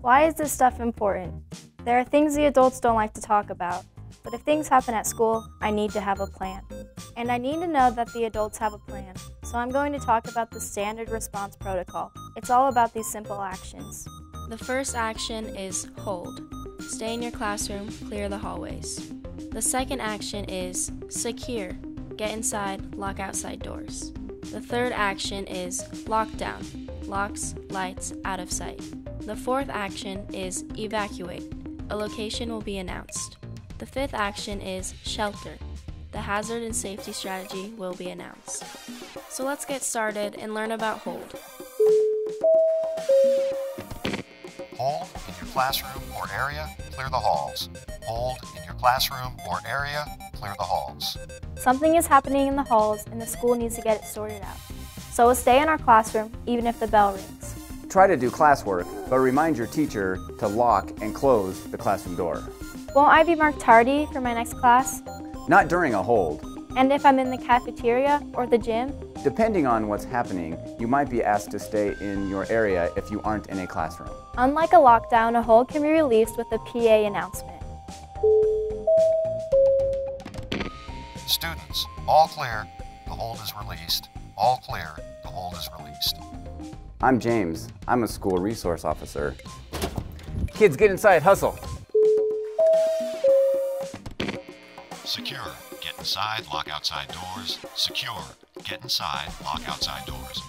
Why is this stuff important? There are things the adults don't like to talk about, but if things happen at school, I need to have a plan. And I need to know that the adults have a plan, so I'm going to talk about the standard response protocol. It's all about these simple actions. The first action is hold. Stay in your classroom, clear the hallways. The second action is secure. Get inside, lock outside doors. The third action is lockdown. Locks, lights, out of sight. The fourth action is evacuate. A location will be announced. The fifth action is shelter. The hazard and safety strategy will be announced. So let's get started and learn about hold. Hold in your classroom or area, clear the halls. Hold in your classroom or area, clear the halls. Something is happening in the halls and the school needs to get it sorted out. So we'll stay in our classroom even if the bell rings. Try to do classwork, but remind your teacher to lock and close the classroom door. Won't I be marked tardy for my next class? Not during a hold. And if I'm in the cafeteria or the gym? Depending on what's happening, you might be asked to stay in your area if you aren't in a classroom. Unlike a lockdown, a hold can be released with a PA announcement. Students, all clear, the hold is released. All clear, the hold is released. I'm James. I'm a school resource officer. Kids, get inside, hustle. Secure, get inside, lock outside doors. Secure, get inside, lock outside doors.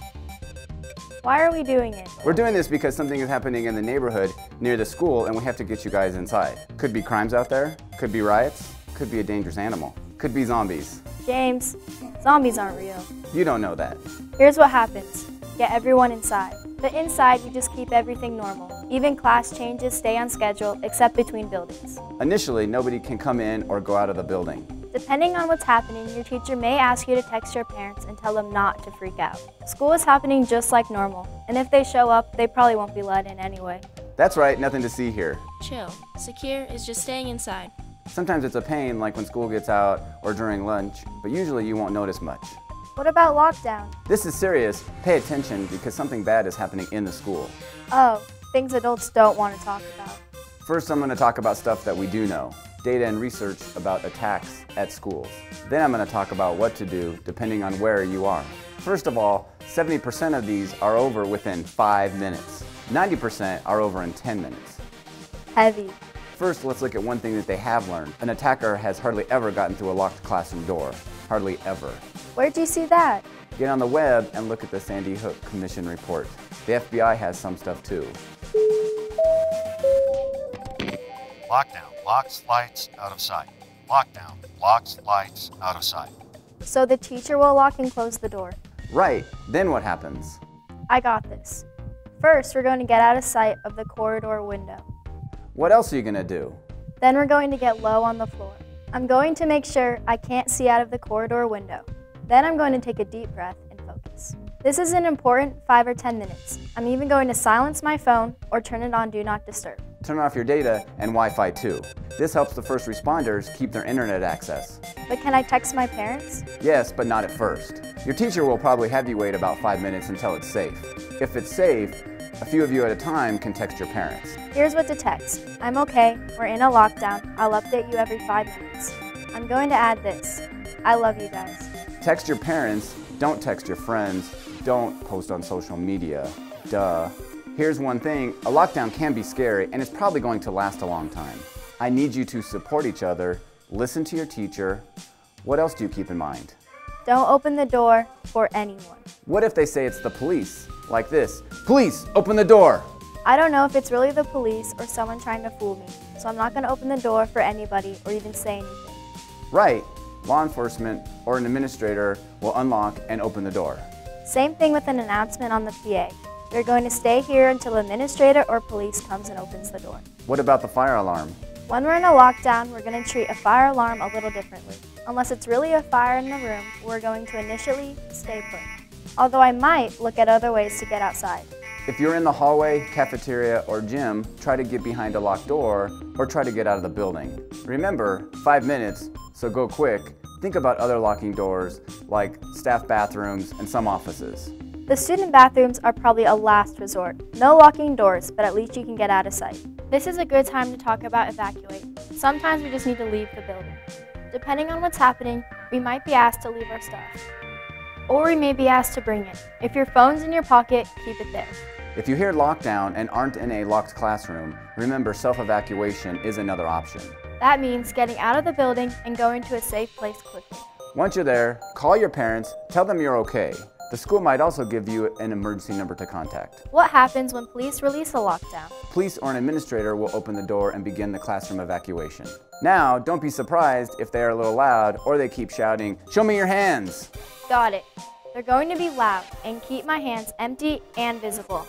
Why are we doing it? We're doing this because something is happening in the neighborhood near the school and we have to get you guys inside. Could be crimes out there, could be riots, could be a dangerous animal, could be zombies. James, zombies aren't real. You don't know that. Here's what happens. Get everyone inside. But inside, we just keep everything normal. Even class changes stay on schedule, except between buildings. Initially, nobody can come in or go out of the building. Depending on what's happening, your teacher may ask you to text your parents and tell them not to freak out. School is happening just like normal, and if they show up, they probably won't be let in anyway. That's right, nothing to see here. Chill. Secure is just staying inside. Sometimes it's a pain, like when school gets out or during lunch, but usually you won't notice much. What about lockdown? This is serious. Pay attention because something bad is happening in the school. Oh, things adults don't want to talk about. First, I'm going to talk about stuff that we do know. Data and research about attacks at schools. Then I'm going to talk about what to do depending on where you are. First of all, 70% of these are over within 5 minutes. 90% are over in 10 minutes. Heavy. First, let's look at one thing that they have learned. An attacker has hardly ever gotten through a locked classroom door. Hardly ever. Where'd you see that? Get on the web and look at the Sandy Hook Commission report. The FBI has some stuff too. Lockdown, locks, lights, out of sight. Lockdown, locks, lights, out of sight. So the teacher will lock and close the door. Right, then what happens? I got this. First, we're going to get out of sight of the corridor window. What else are you going to do? Then we're going to get low on the floor. I'm going to make sure I can't see out of the corridor window. Then I'm going to take a deep breath and focus. This is an important 5 or 10 minutes. I'm even going to silence my phone or turn it on Do Not Disturb. Turn off your data and Wi-Fi too. This helps the first responders keep their internet access. But can I text my parents? Yes, but not at first. Your teacher will probably have you wait about 5 minutes until it's safe. If it's safe, a few of you at a time can text your parents. Here's what to text. I'm okay, we're in a lockdown, I'll update you every 5 minutes. I'm going to add this. I love you guys. Text your parents, don't text your friends, don't post on social media. Duh. Here's one thing, a lockdown can be scary and it's probably going to last a long time. I need you to support each other, listen to your teacher. What else do you keep in mind? Don't open the door for anyone. What if they say it's the police? Like this, police, open the door. I don't know if it's really the police or someone trying to fool me, so I'm not going to open the door for anybody or even say anything. Right, law enforcement or an administrator will unlock and open the door. Same thing with an announcement on the PA. We're going to stay here until an administrator or police comes and opens the door. What about the fire alarm? When we're in a lockdown, we're going to treat a fire alarm a little differently. Unless it's really a fire in the room, we're going to initially stay put. Although I might look at other ways to get outside. If you're in the hallway, cafeteria, or gym, try to get behind a locked door or try to get out of the building. Remember, 5 minutes, so go quick. Think about other locking doors like staff bathrooms and some offices. The student bathrooms are probably a last resort. No locking doors, but at least you can get out of sight. This is a good time to talk about evacuate. Sometimes we just need to leave the building. Depending on what's happening, we might be asked to leave our stuff. Or we may be asked to bring it. If your phone's in your pocket, keep it there. If you hear lockdown and aren't in a locked classroom, remember self-evacuation is another option. That means getting out of the building and going to a safe place quickly. Once you're there, call your parents, tell them you're okay. The school might also give you an emergency number to contact. What happens when police release a lockdown? Police or an administrator will open the door and begin the classroom evacuation. Now, don't be surprised if they are a little loud or they keep shouting, "Show me your hands!" Got it. They're going to be loud and keep my hands empty and visible.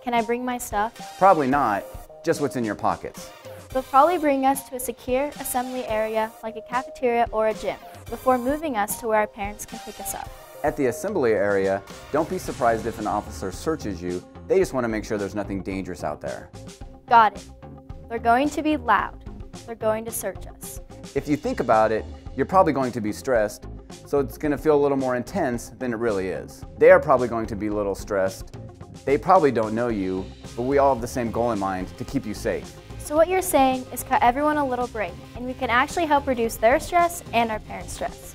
Can I bring my stuff? Probably not, just what's in your pockets. They'll probably bring us to a secure assembly area like a cafeteria or a gym before moving us to where our parents can pick us up. At the assembly area, don't be surprised if an officer searches you. They just want to make sure there's nothing dangerous out there. Got it. They're going to be loud. They're going to search us. If you think about it, you're probably going to be stressed, so it's going to feel a little more intense than it really is. They are probably going to be a little stressed. They probably don't know you, but we all have the same goal in mind, to keep you safe. So what you're saying is cut everyone a little break, and we can actually help reduce their stress and our parents' stress.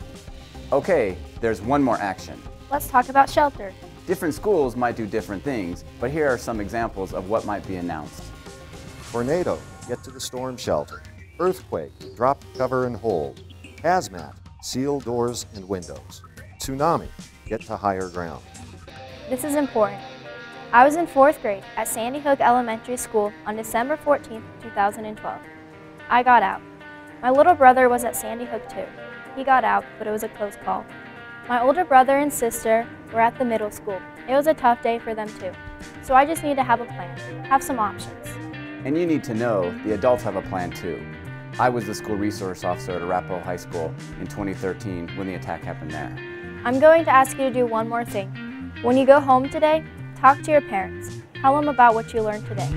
Okay, there's one more action. Let's talk about shelter. Different schools might do different things, but here are some examples of what might be announced. Tornado, get to the storm shelter. Earthquake, drop, cover, and hold. Hazmat, seal doors and windows. Tsunami, get to higher ground. This is important. I was in 4th grade at Sandy Hook Elementary School on December 14, 2012. I got out. My little brother was at Sandy Hook too. He got out, but it was a close call. My older brother and sister were at the middle school. It was a tough day for them too. So I just need to have a plan, have some options. And you need to know the adults have a plan too. I was the school resource officer at Arapahoe High School in 2013 when the attack happened there. I'm going to ask you to do one more thing. When you go home today, talk to your parents. Tell them about what you learned today.